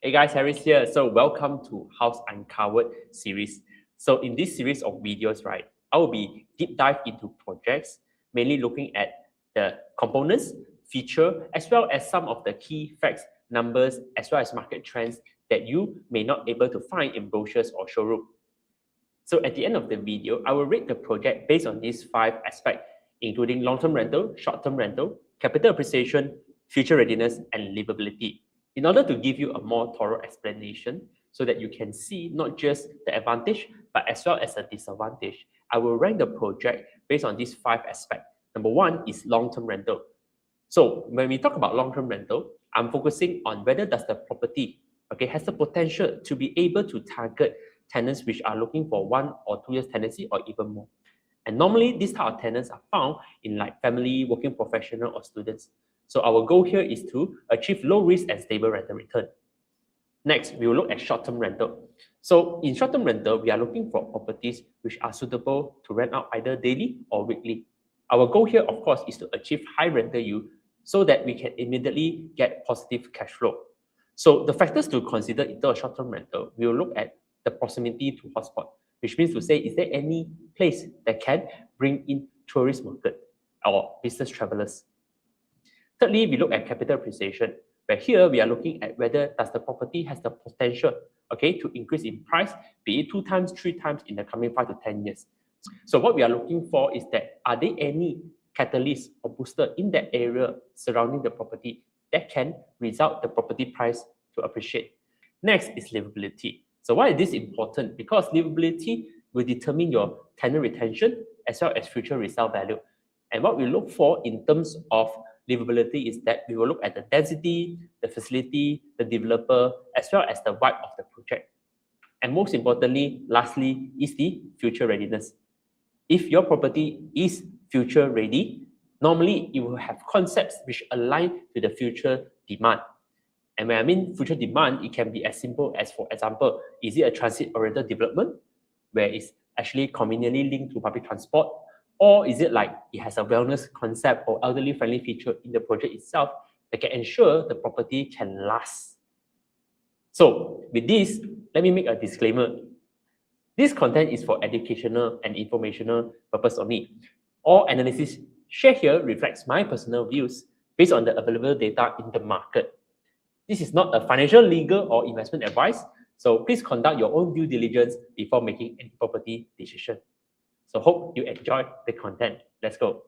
Hey guys, Harris here. So welcome to House Uncovered series. So in this series of videos, right, I will be deep dive into projects, mainly looking at the components, feature, as well as some of the key facts, numbers, as well as market trends that you may not able to find in brochures or showroom. So at the end of the video, I will rate the project based on these 5 aspects, including long-term rental, short-term rental, capital appreciation, future readiness, and livability. In order to give you a more thorough explanation so that you can see not just the advantage, but as well as the disadvantage, I will rank the project based on these 5 aspects. Number 1 is long-term rental. So when we talk about long-term rental, I'm focusing on whether does the property has the potential to be able to target tenants which are looking for 1 or 2 years tenancy or even more. And normally these type of tenants are found in like family, working professional, or students. So our goal here is to achieve low risk and stable rental return. Next, we will look at short-term rental. So in short-term rental, we are looking for properties which are suitable to rent out either daily or weekly. Our goal here, of course, is to achieve high rental yield so that we can immediately get positive cash flow. So the factors to consider in terms of short-term rental, we will look at the proximity to hotspot, which means to say, is there any place that can bring in tourist market or business travelers? Thirdly, we look at capital appreciation, where here we are looking at whether does the property has the potential, to increase in price, be it 2 times, 3 times in the coming 5 to 10 years. So what we are looking for is that are there any catalysts or booster in that area surrounding the property that can result the property price to appreciate. Next is livability. So why is this important? Because livability will determine your tenant retention as well as future resale value. And what we look for in terms of livability is that we will look at the density, the facility, the developer, as well as the vibe of the project. And most importantly, lastly, is the future readiness. If your property is future ready, normally you will have concepts which align to the future demand. And when I mean future demand, it can be as simple as, for example, is it a transit-oriented development where it's actually conveniently linked to public transport? Or is it like it has a wellness concept or elderly-friendly feature in the project itself that can ensure the property can last? So with this, let me make a disclaimer. This content is for educational and informational purpose only. All analysis shared here reflects my personal views based on the available data in the market. This is not a financial, legal, or investment advice, so please conduct your own due diligence before making any property decision. So hope you enjoy the content. Let's go.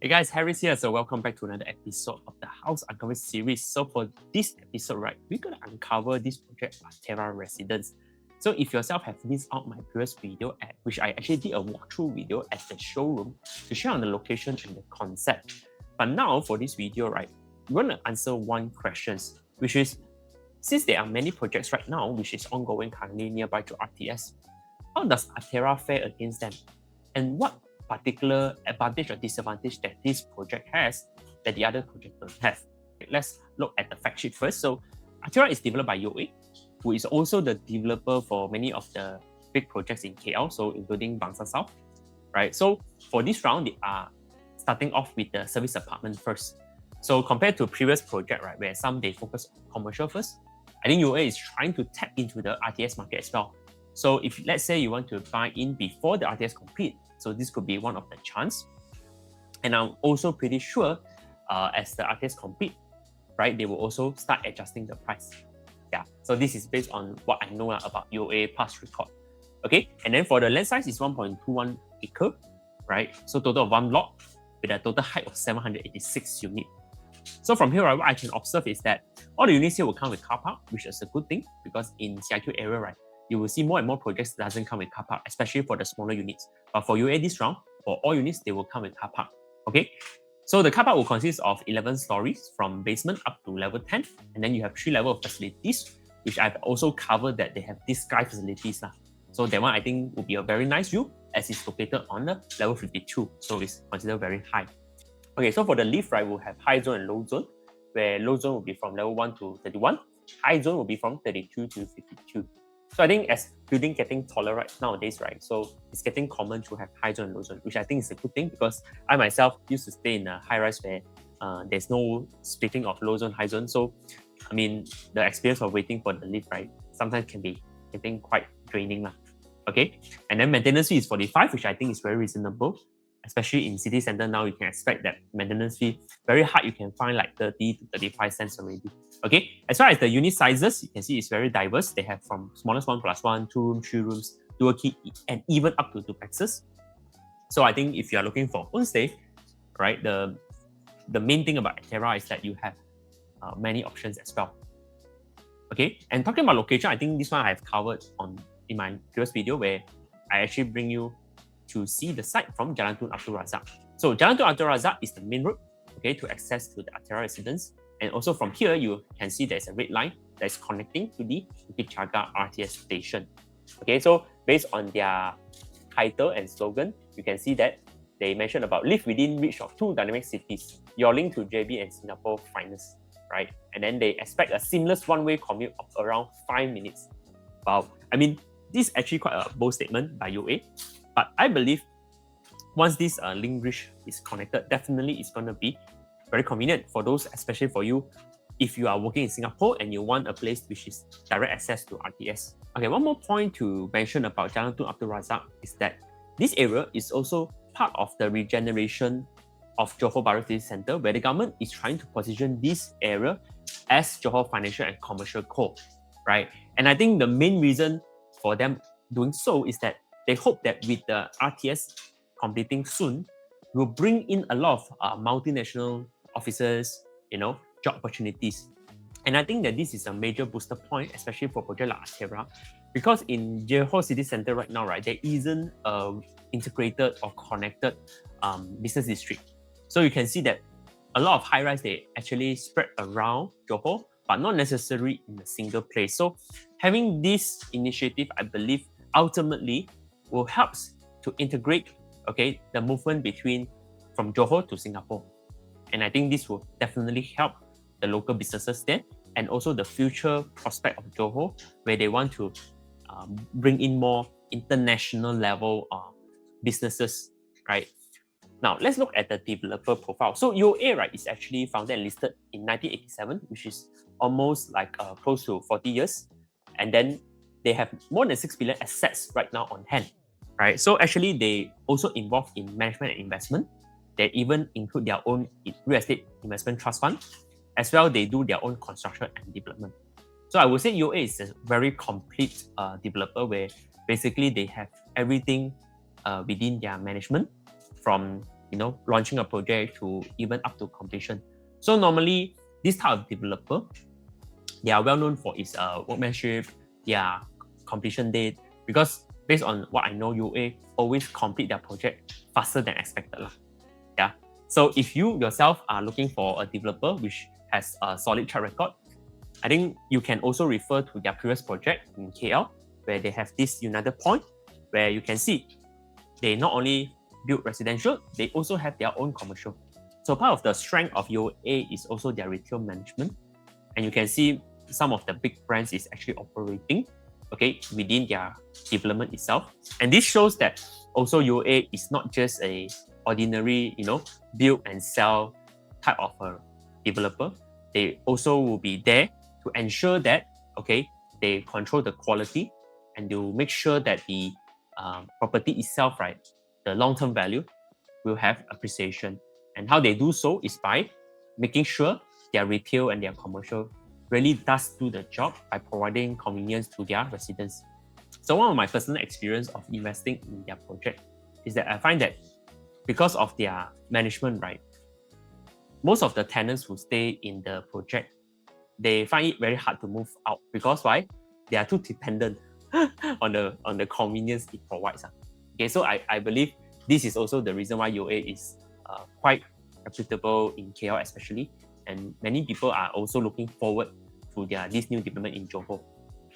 Hey guys, Harris here. So welcome back to another episode of the House Uncovered series. So for this episode, right, we're gonna uncover this project, Aethera Residence. So if yourself have missed out my previous video at which I actually did a walkthrough video at the showroom to share on the location and the concept. But now for this video, right, we want to answer one question, which is, since there are many projects right now which is ongoing currently nearby to RTS, how does Aethera fare against them? And what particular advantage or disadvantage that this project has that the other projects don't have? Let's look at the fact sheet first. So Aethera is developed by UOA, who is also the developer for many of the big projects in KL, so including Bangsa South, right? So for this round, they are starting off with the service apartment first. So compared to previous project, right, where some they focus on commercial first, I think UOA is trying to tap into the RTS market as well. So if let's say you want to buy in before the RTS complete, so this could be one of the chance. And I'm also pretty sure as the RTS complete, right, they will also start adjusting the price. Yeah, so this is based on what I know about UOA past record. Okay, and then for the land size is 1.21 acre, right? So total of 1 block with a total height of 786 units. So from here, right, what I can observe is that all the units here will come with car park, which is a good thing because in CIQ area, right, you will see more and more projects that doesn't come with car park, especially for the smaller units. But for UA this round, for all units, they will come with car park. Okay, so the car park will consist of 11 stories from basement up to level 10, and then you have 3 levels of facilities, which I've also covered that they have these sky facilities. So that one I think will be a very nice view as it's located on the level 52, so it's considered very high. Okay, so for the lift, right, we'll have high zone and low zone, where low zone will be from level 1 to 31, high zone will be from 32 to 52. So I think as building getting taller right nowadays, right, so it's getting common to have high zone and low zone, which I think is a good thing because I myself used to stay in a high rise where there's no splitting of low zone, high zone. So I mean, the experience of waiting for the lift, right, sometimes can be, I think, quite draining. Okay, and then maintenance fee is 45, which I think is very reasonable. Especially in city center now, you can expect that maintenance fee, very hard, you can find like 30 to 35 cents already. Okay, as far as the unit sizes, you can see it's very diverse. They have from smallest 1+1, 2 rooms, 3 rooms, dual key, and even up to duplexes. So I think if you are looking for own stay, right, the main thing about Aethera is that you have many options as well. Okay, and talking about location, I think this one I have covered in my previous video where I actually bring you to see the site from Jalan Tun Abdul Razak. So Jalan Tun Abdul Razak is the main road, okay, to access to the Aethera Residence. And also from here, you can see there's a red line that is connecting to the Bukit Chagar RTS station. Okay, so based on their title and slogan, you can see that they mentioned about live within reach of 2 dynamic cities, your link to JB and Singapore finest, right? And then they expect a seamless one-way commute of around 5 minutes. Wow, I mean, this is actually quite a bold statement by UOA, but I believe once this link bridge is connected, definitely it's going to be very convenient for those, especially for you, if you are working in Singapore and you want a place which is direct access to RTS. Okay, one more point to mention about Jalan Tun Abdul Razak is that this area is also part of the regeneration of Johor Bahru City Centre, where the government is trying to position this area as Johor Financial and Commercial Core, right? And I think the main reason for them doing so is that they hope that with the RTS completing soon, will bring in a lot of multinational officers, job opportunities. And I think that this is a major booster point, especially for project like Aethera, because in Johor City Centre right now, right, there isn't a integrated or connected business district. So you can see that a lot of high-rise, they actually spread around Johor, but not necessarily in a single place. So having this initiative, I believe, ultimately will help to integrate, okay, the movement from Johor to Singapore. And I think this will definitely help the local businesses there, and also the future prospect of Johor, where they want to bring in more international level businesses, right? Now, let's look at the developer profile. So UOA, right, is actually founded and listed in 1987, which is almost like close to 40 years. And then they have more than 6 billion assets right now on hand, right? So actually, they also involved in management and investment. They even include their own real estate investment trust fund. As well, they do their own construction and development. So I would say UOA is a very complete developer where basically they have everything within their management, from launching a project to even up to completion. So normally this type of developer, they are well known for its workmanship, their completion date, because based on what I know, UOA always complete their project faster than expected. Yeah. So if you yourself are looking for a developer which has a solid track record, I think you can also refer to their previous project in KL, where they have this United Point, where you can see they not only build residential, they also have their own commercial. So part of the strength of UOA is also their retail management. And you can see some of the big brands is actually operating, okay, within their development itself. And this shows that also UOA is not just a ordinary, build and sell type of a developer. They also will be there to ensure that, okay, they control the quality and they will make sure that the property itself, right, the long-term value will have appreciation. And how they do so is by making sure their retail and their commercial really does do the job by providing convenience to their residents. So one of my personal experience of investing in their project is that I find that because of their management, right, most of the tenants who stay in the project, they find it very hard to move out. Because why? They are too dependent on the convenience it provides. Okay, so I believe this is also the reason why UOA is quite reputable in KL especially, and many people are also looking forward to this new development in Johor.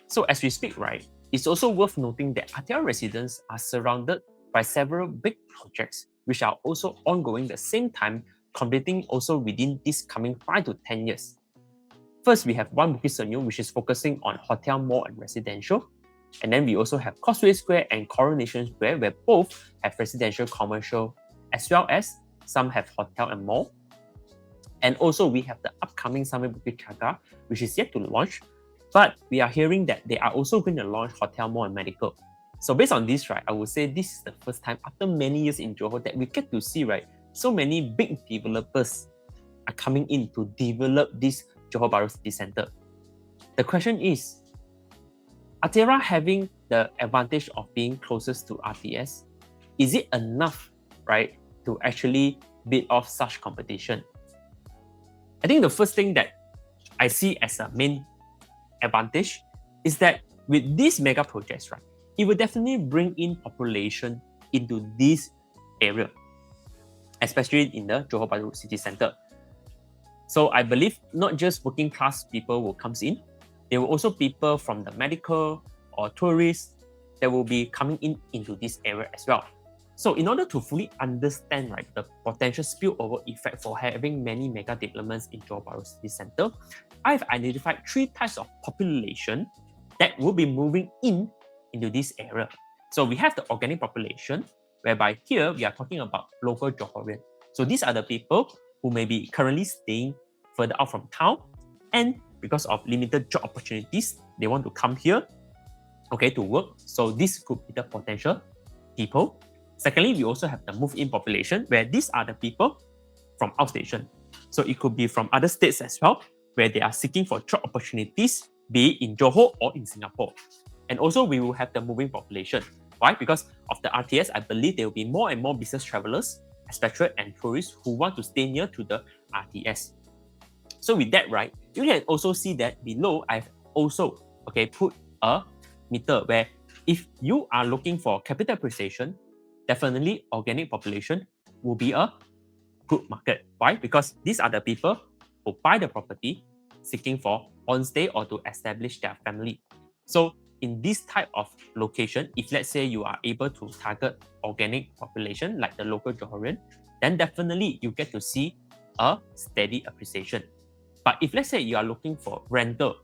So as we speak, right, it's also worth noting that Aethera Residence are surrounded by several big projects which are also ongoing at the same time, completing also within this coming 5 to 10 years. First, we have One Bukit Senyum, which is focusing on hotel, mall, and residential. And then we also have Causeway Square and Coronation Square, where both have residential, commercial, as well as some have hotel and mall. And also we have the upcoming Sunway Bukit Chagar, which is yet to launch. But we are hearing that they are also going to launch hotel, mall, and medical. So based on this, right, I would say this is the first time after many years in Johor that we get to see, right, so many big developers are coming in to develop this Johor Bahru City Centre. The question is, Aethera having the advantage of being closest to RTS, is it enough, right, to actually beat off such competition? I think the first thing that I see as a main advantage is that with these mega projects, right, it will definitely bring in population into this area, especially in the Johor Bahru City Centre. So I believe not just working class people will come in, there will also people from the medical or tourists that will be coming in into this area as well. So in order to fully understand, right, the potential spillover effect for having many mega developments in Johor Bahru City Centre, I've identified 3 types of population that will be moving into this area. So we have the organic population, whereby here we are talking about local Johorian. So these are the people who may be currently staying further out from town, and because of limited job opportunities, they want to come here, okay, to work. So this could be the potential people. Secondly, we also have the move-in population, where these are the people from outstation. So it could be from other states as well, where they are seeking for job opportunities, be it in Johor or in Singapore. And also we will have the moving population. Why? Because of the RTS, I believe there will be more and more business travelers, expatriate and tourists who want to stay near to the RTS. So with that, right, you can also see that below I've also put a meter where if you are looking for capital appreciation, definitely organic population will be a good market. Why? Because these are the people who buy the property seeking for on-stay or to establish their family. So in this type of location, if let's say you are able to target organic population like the local Johorian, then definitely you get to see a steady appreciation. But if let's say you are looking for rental,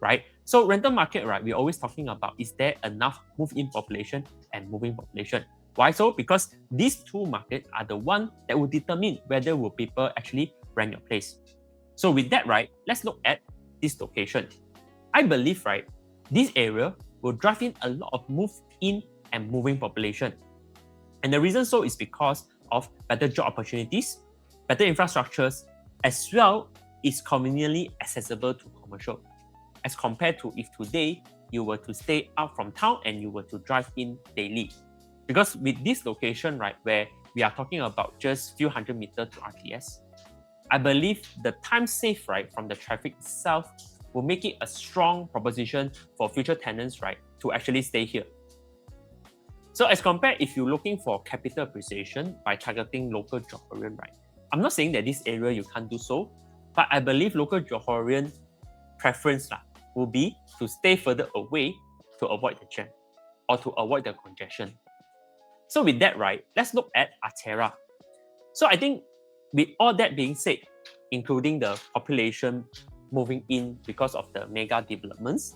right? So rental market, right, we're always talking about, is there enough move-in population and moving population? Why so? Because these 2 markets are the one that will determine whether will people actually rent your place. So with that, right, let's look at this location. I believe, right, this area will drive in a lot of move-in and moving population. And the reason so is because of better job opportunities, better infrastructures, as well is conveniently accessible to commercial, as compared to if today you were to stay out from town and you were to drive in daily. Because with this location, right, where we are talking about just few hundred meters to RTS, I believe the time saved, right, from the traffic itself will make it a strong proposition for future tenants, right, to actually stay here. So as compared, if you're looking for capital appreciation by targeting local Johorian, right, I'm not saying that this area you can't do so, but I believe local Johorian preference will be to stay further away to avoid the jam or to avoid the congestion. So with that, right, let's look at Aethera. So I think with all that being said, including the population moving in because of the mega developments,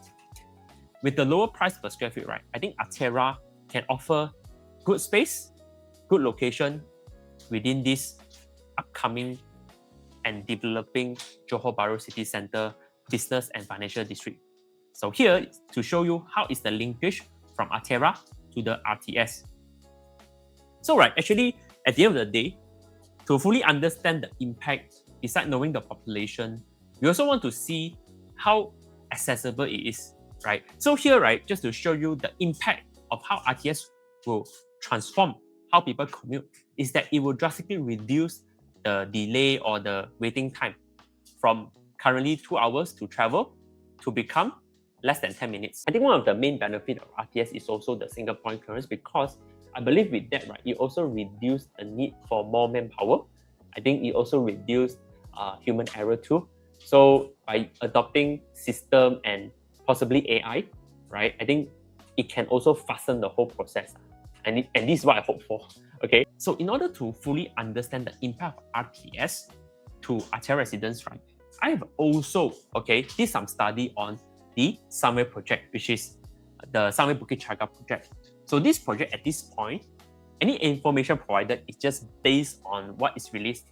with the lower price per square feet, right, I think Aethera can offer good space, good location within this upcoming and developing Johor Bahru City Centre business and financial district. So here to show you how is the linkage from Aethera to the RTS. So right, actually at the end of the day, to fully understand the impact, besides knowing the population, we also want to see how accessible it is, right? So here, right, just to show you the impact of how RTS will transform how people commute, is that it will drastically reduce the delay or the waiting time from currently 2 hours to travel to become less than 10 minutes. I think one of the main benefits of RTS is also the single point clearance, because I believe with that, right, it also reduced the need for more manpower. I think it also reduced human error too. So by adopting system and possibly AI, right, I think it can also fasten the whole process. And this is what I hope for. Okay, so in order to fully understand the impact of RTS to Aethera Residence, right, I've also did some study on the Sunway project, which is the Sunway Bukit Chagar project. So this project at this point, any information provided is just based on what is released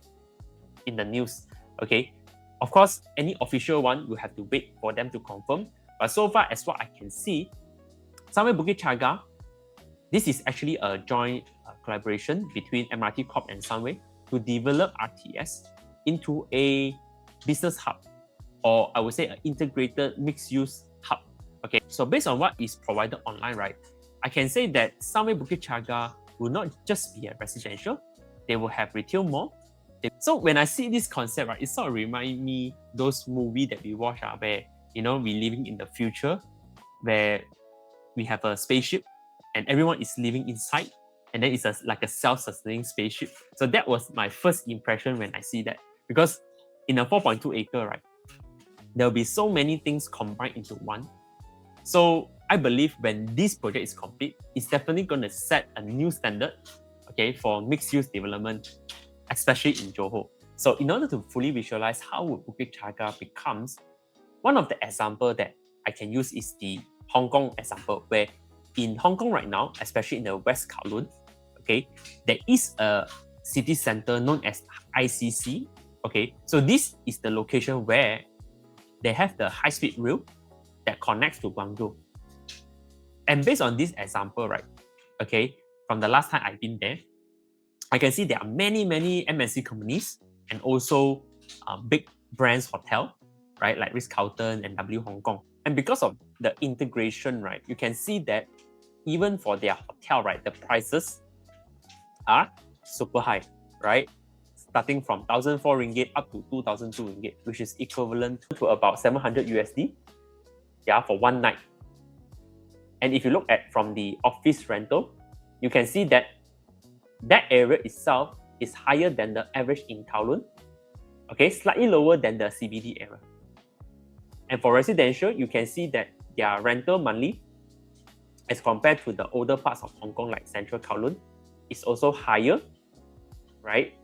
in the news. Okay, of course, any official one will have to wait for them to confirm. But so far, as what I can see, Sunway Bukit Chagar, this is actually a joint collaboration between MRT Corp and Sunway to develop RTS into a business hub, or I would say an integrated mixed-use hub. Okay, so based on what is provided online, right, I can say that Sunway Bukit Chagar will not just be a residential, they will have retail mall. So when I see this concept, right, it sort of reminds me those movies that we watch where, we living in the future, where we have a spaceship and everyone is living inside, and then it's like a self-sustaining spaceship. So that was my first impression when I see that, because in a 4.2 acre, right, there will be so many things combined into one. So I believe when this project is complete, it's definitely going to set a new standard, okay, for mixed-use development, especially in Johor. So in order to fully visualize how would Bukit Chagar becomes, one of the example that I can use is the Hong Kong example, where in Hong Kong right now, especially in the West Kowloon, okay, there is a city center known as ICC. Okay, so this is the location where they have the high-speed rail that connects to Guangzhou. And based on this example, right, okay, from the last time I've been there, I can see there are many MNC companies and also big brands hotel, right, like Ritz-Carlton and W Hong Kong. And because of the integration, right, you can see that even for their hotel, right, the prices are super high, right? Starting from 1,004 ringgit up to 2,002 ringgit, which is equivalent to about 700 USD, yeah, for one night. And if you look at from the office rental, you can see that that area itself is higher than the average in Kowloon, okay, slightly lower than the CBD area. And for residential, you can see that their rental monthly, as compared to the older parts of Hong Kong like Central Kowloon, is also higher, right?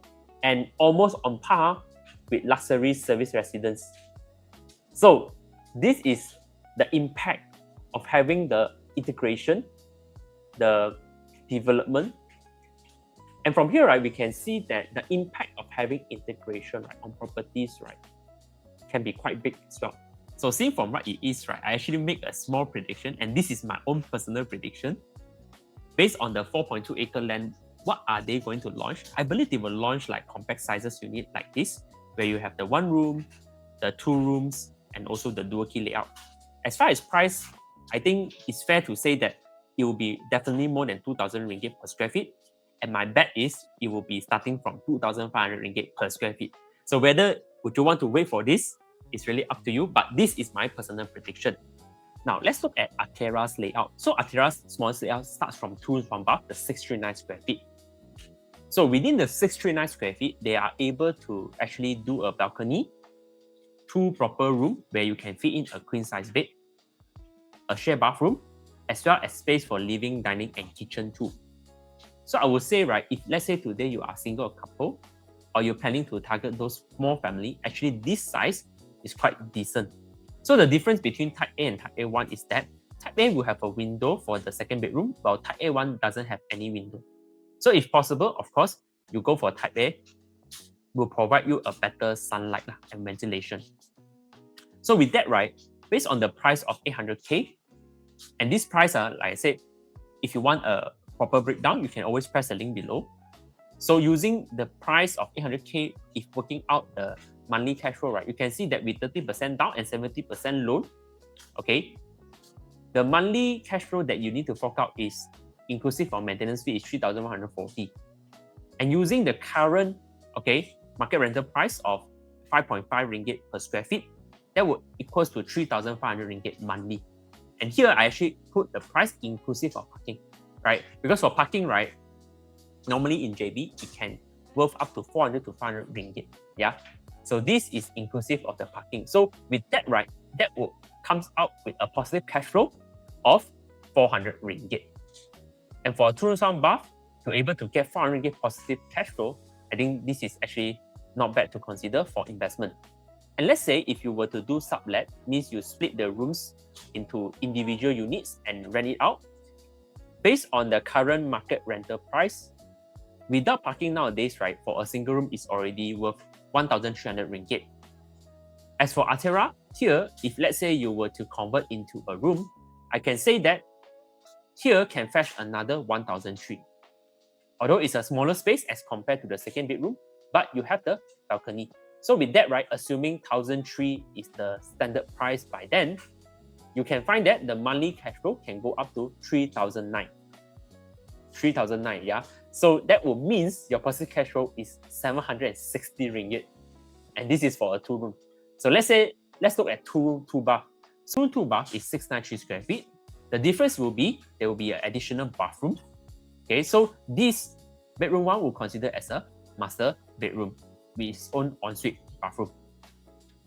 And almost on par with luxury service residence. So this is the impact of having the integration, the development. And from here, right, we can see that the impact of having integration, right, on properties, right, can be quite big as well. So seeing from what it is, right, I actually make a small prediction, and this is my own personal prediction. Based on the 4.2 acre land, what are they going to launch? I believe they will launch like compact sizes unit like this, where you have the 1 room, the 2 rooms, and also the dual key layout. As far as price, I think it's fair to say that it will be definitely more than 2,000 ringgit per square feet. And my bet is it will be starting from 2,500 ringgit per square feet. So whether would you want to wait for this, it's really up to you, but this is my personal prediction. Now, let's look at Aethera's layout. So Aethera's smallest layout starts from 2 rooms from above, the 639 square feet. So within the 639 square feet, they are able to actually do a balcony, 2 proper rooms where you can fit in a queen-size bed, a shared bathroom, as well as space for living, dining, and kitchen too. So I would say, right, if let's say today you are single or couple, or you're planning to target those small family, actually this size is quite decent. So the difference between Type A and Type A1 is that Type A will have a window for the second bedroom, while Type A1 doesn't have any window. So if possible, of course, you go for Type A, will provide you a better sunlight and ventilation. So with that, right, based on the price of 800K, and this price, like I said, if you want a proper breakdown, you can always press the link below. So using the price of 800K, if working out the monthly cash flow, right, you can see that with 30% down and 70% loan, okay, the monthly cash flow that you need to fork out is inclusive of maintenance fee is 3,140. And using the current, okay, market rental price of 5.5 ringgit per square feet, that would equals to 3,500 ringgit monthly. And here I actually put the price inclusive of parking, right? Because for parking, right, normally in JB, it can worth up to 400 to 500 ringgit, yeah? So this is inclusive of the parking. So with that, right, that will comes out with a positive cash flow of 400 ringgit. And for a 2-room bath, to able to get 400 ringgit positive cash flow, I think this is actually not bad to consider for investment. And let's say if you were to do sublet, means you split the rooms into individual units and rent it out. Based on the current market rental price, without parking nowadays, right, for a single room is already worth 1,300 ringgit. As for Aethera, here, if let's say you were to convert into a room, I can say that here can fetch another 1,003. Although it's a smaller space as compared to the second bedroom, but you have the balcony. So with that, right, assuming 1,003 is the standard price by then, you can find that the monthly cash flow can go up to 3,009. 3,009, yeah. So that would means your positive cash flow is 760 ringgit. And this is for a 2-room. So let's look at 2-room, 2-bath. 2-room, 2-bath is 693 square feet. The difference will be, there will be an additional bathroom. Okay, so this bedroom 1 will consider as a master bedroom with its own ensuite bathroom.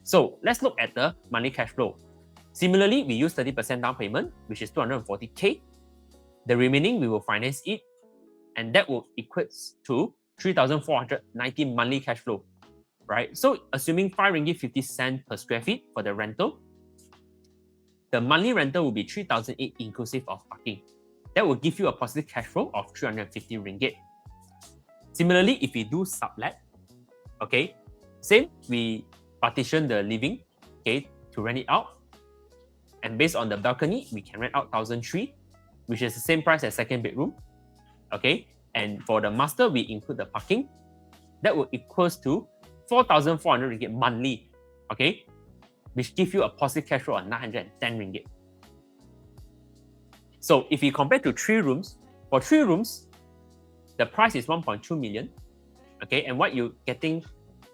So let's look at the monthly cash flow. Similarly, we use 30% down payment, which is 240k. The remaining, we will finance it, and that will equate to 3,490 monthly cash flow, right? So assuming 5 ringgit 50 cents per square feet for the rental, the monthly rental will be 3,008 inclusive of parking. That will give you a positive cash flow of 350 ringgit. Similarly, if we do sublet, okay, same, we partition the living, okay, to rent it out. And based on the balcony, we can rent out 1,003, which is the same price as second bedroom, okay. And for the master, we include the parking. That will equals to 4,400 ringgit monthly, okay, which gives you a positive cash flow of 910 ringgit. So if you compare to 3 rooms, for 3 rooms, the price is 1.2 million, okay. And what you're getting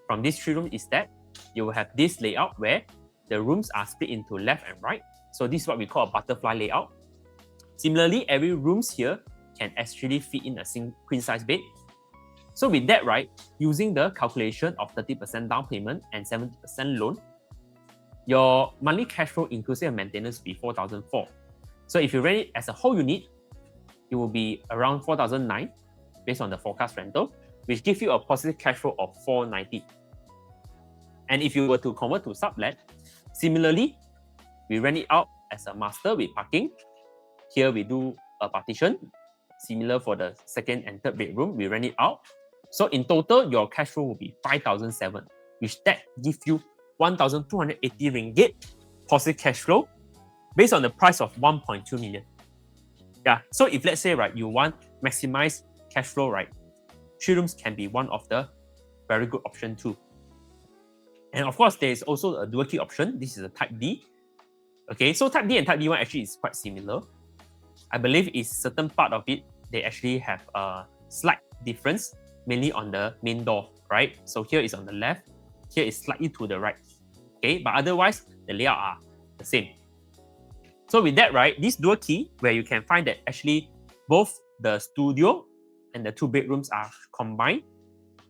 from this 3 rooms is that you will have this layout where the rooms are split into left and right. So this is what we call a butterfly layout. Similarly, every rooms here can actually fit in a queen size bed. So with that, right, using the calculation of 30% down payment and 70% loan, your monthly cash flow inclusive of maintenance will be 4,004. So if you rent it as a whole unit, it will be around 4,009 based on the forecast rental, which gives you a positive cash flow of 490. And if you were to convert to sublet, similarly, we rent it out as a master with parking. Here we do a partition. Similar for the second and third bedroom, we rent it out. So in total, your cash flow will be 5,007, which that gives you 1,280 ringgit positive cash flow based on the price of 1.2 million. Yeah, so if let's say, right, you want maximize cash flow, right, 3 rooms can be one of the very good option too. And of course, there is also a dual key option. This is a type D. Okay, so type D and type D1 actually is quite similar. I believe is certain part of it, they actually have a slight difference, mainly on the main door, right? So here is on the left, here is slightly to the right. Okay, but otherwise, the layout are the same. So with that, right, this dual key, where you can find that actually both the studio and the 2 bedrooms are combined,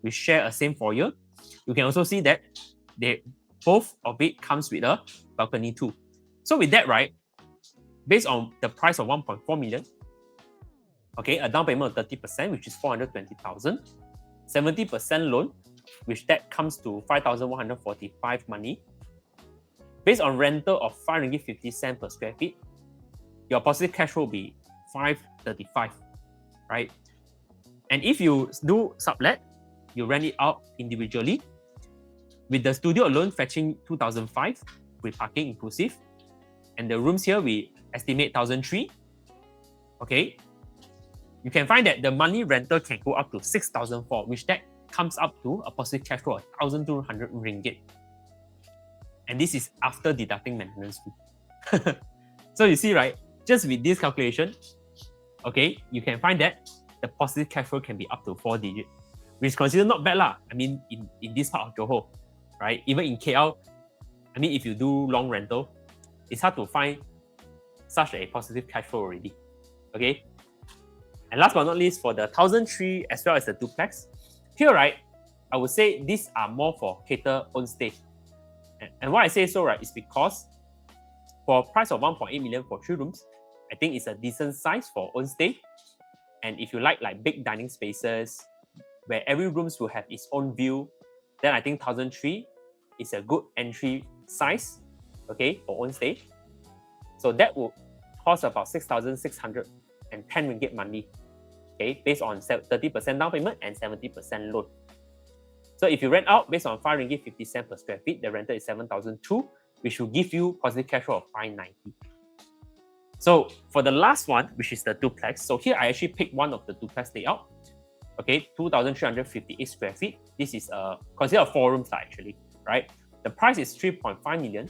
we share a same foyer. You can also see that both of it comes with a balcony too. So with that, right, based on the price of 1.4 million, okay, a down payment of 30%, which is 420,000, 70% loan, which that comes to 5,145 money. Based on rental of 5 ringgit 50 cents per square feet, your positive cash flow will be 535, right? And if you do sublet, you rent it out individually, with the studio alone fetching 2,005 with parking inclusive, and the rooms here we estimate 1,003. Okay, you can find that the monthly rental can go up to 6,004, which that comes up to a positive cash flow of 1,200 ringgit. And this is after deducting maintenance fee. So you see, right, just with this calculation, okay, you can find that the positive cash flow can be up to 4 digits, which is considered not bad lah. I mean, in this part of Johor, right? Even in KL, I mean, if you do long rental, it's hard to find such a positive cash flow already. Okay. And last but not least, for the 1,003 as well as the duplex, here, right, I would say these are more for cater own stay. And why I say so, right, is because for a price of 1.8 million for 3 rooms, I think it's a decent size for own stay. And if you like big dining spaces where every rooms will have its own view, then I think 1,003 is a good entry size, okay, for own stay. So that will cost about 6,610 ringgit monthly, okay, based on 30% down payment and 70% loan. So if you rent out based on 5 ringgit 50 cent per square feet, the rental is 7,002, which will give you positive cash flow of 590. So for the last one, which is the duplex, so here I actually picked one of the duplex layout. Okay, 2,358 square feet. This is considered 4 rooms actually, right? The price is 3.5 million.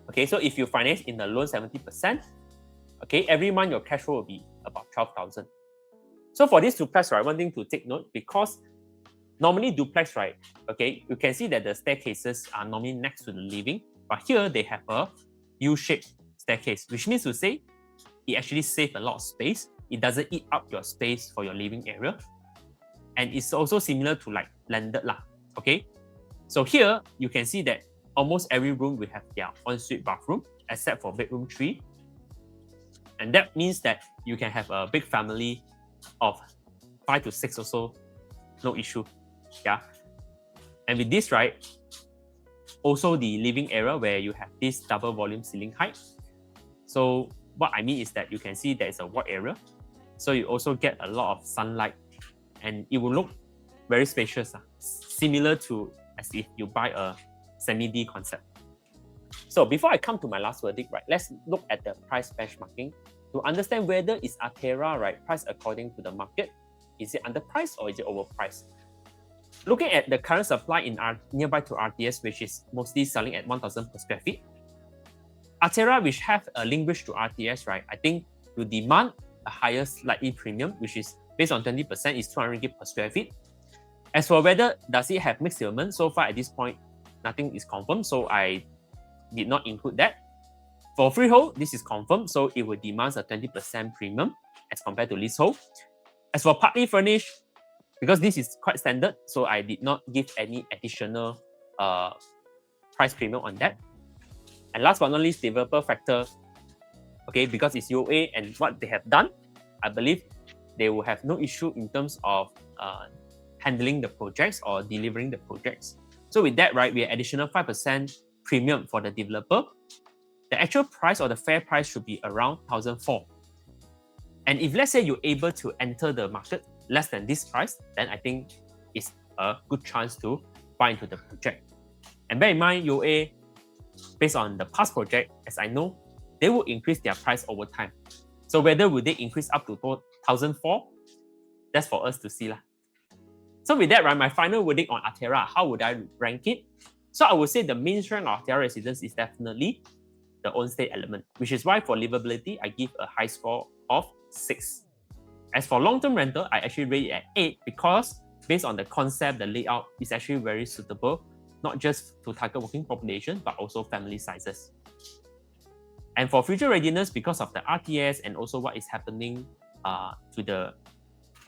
Okay, so if you finance in the loan 70%, okay, every month your cash flow will be about 12,000. So for this duplex, right, one thing to take note, because normally duplex, right, okay, you can see that the staircases are normally next to the living, but here they have a U-shaped staircase, which means to say it actually saves a lot of space. It doesn't eat up your space for your living area. And it's also similar to like landed lah, okay? So here, you can see that almost every room will have their ensuite bathroom, except for bedroom 3. And that means that you can have a big family of 5 to 6 or so, no issue, yeah? And with this, right, also the living area where you have this double volume ceiling height. So what I mean is that you can see there's a wide area. So you also get a lot of sunlight and it will look very spacious, similar to as if you buy a semi-D concept. So before I come to my last verdict, right, let's look at the price benchmarking to understand whether is Aethera, right, priced according to the market. Is it underpriced or is it overpriced? Looking at the current supply in nearby to RTS, which is mostly selling at 1,000 per square feet, Aethera, which have a link bridge to RTS, right, I think will demand a higher slightly premium, which is based on 20% is 200 ringgit per square feet. As for whether does it have mixed settlement, so far at this point, nothing is confirmed, so I did not include that. For freehold, this is confirmed, so it will demand a 20% premium as compared to leasehold. As for partly furnished, because this is quite standard, so I did not give any additional price premium on that. And last but not least, developer factor, okay, because it's UOA and what they have done, I believe they will have no issue in terms of handling the projects or delivering the projects. So with that, right, we have additional 5% premium for the developer. The actual price or the fair price should be around 1,004. And if let's say you're able to enter the market less than this price, then I think it's a good chance to buy into the project. And bear in mind, UOA, based on the past project, as I know, they will increase their price over time. So whether will they increase up to 1,004, that's for us to see lah. So with that, right, my final verdict on Aethera, how would I rank it? So I would say the main strength of Aehera Residence is definitely the own stay element, which is why for livability, I give a high score of 6. As for long-term rental, I actually rate it at 8 because based on the concept, the layout is actually very suitable, not just to target working population, but also family sizes. And for future readiness, because of the RTS and also what is happening to the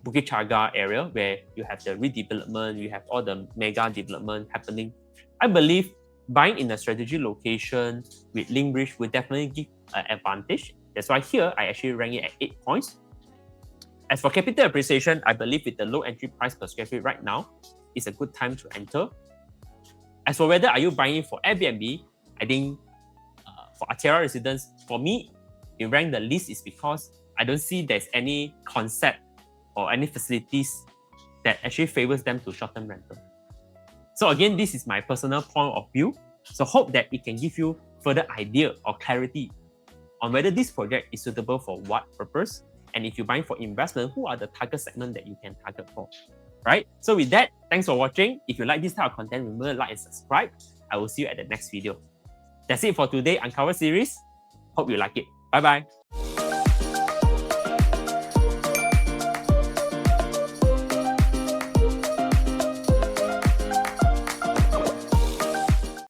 Bukit Chagar area, where you have the redevelopment, you have all the mega development happening, I believe buying in a strategic location with link bridge will definitely give an advantage. That's why here I actually rank it at 8 points. As for capital appreciation, I believe with the low entry price per square feet right now, it's a good time to enter. As for whether are you buying for Airbnb, I think for Aethera Residence, for me, it ranked the least is because I don't see there's any concept or any facilities that actually favors them to short-term rental. So again, this is my personal point of view. So hope that it can give you further idea or clarity on whether this project is suitable for what purpose. And if you're buying for investment, who are the target segment that you can target for, right? So with that, thanks for watching. If you like this type of content, remember to like and subscribe. I will see you at the next video. That's it for today Uncover series. Hope you like it. Bye-bye.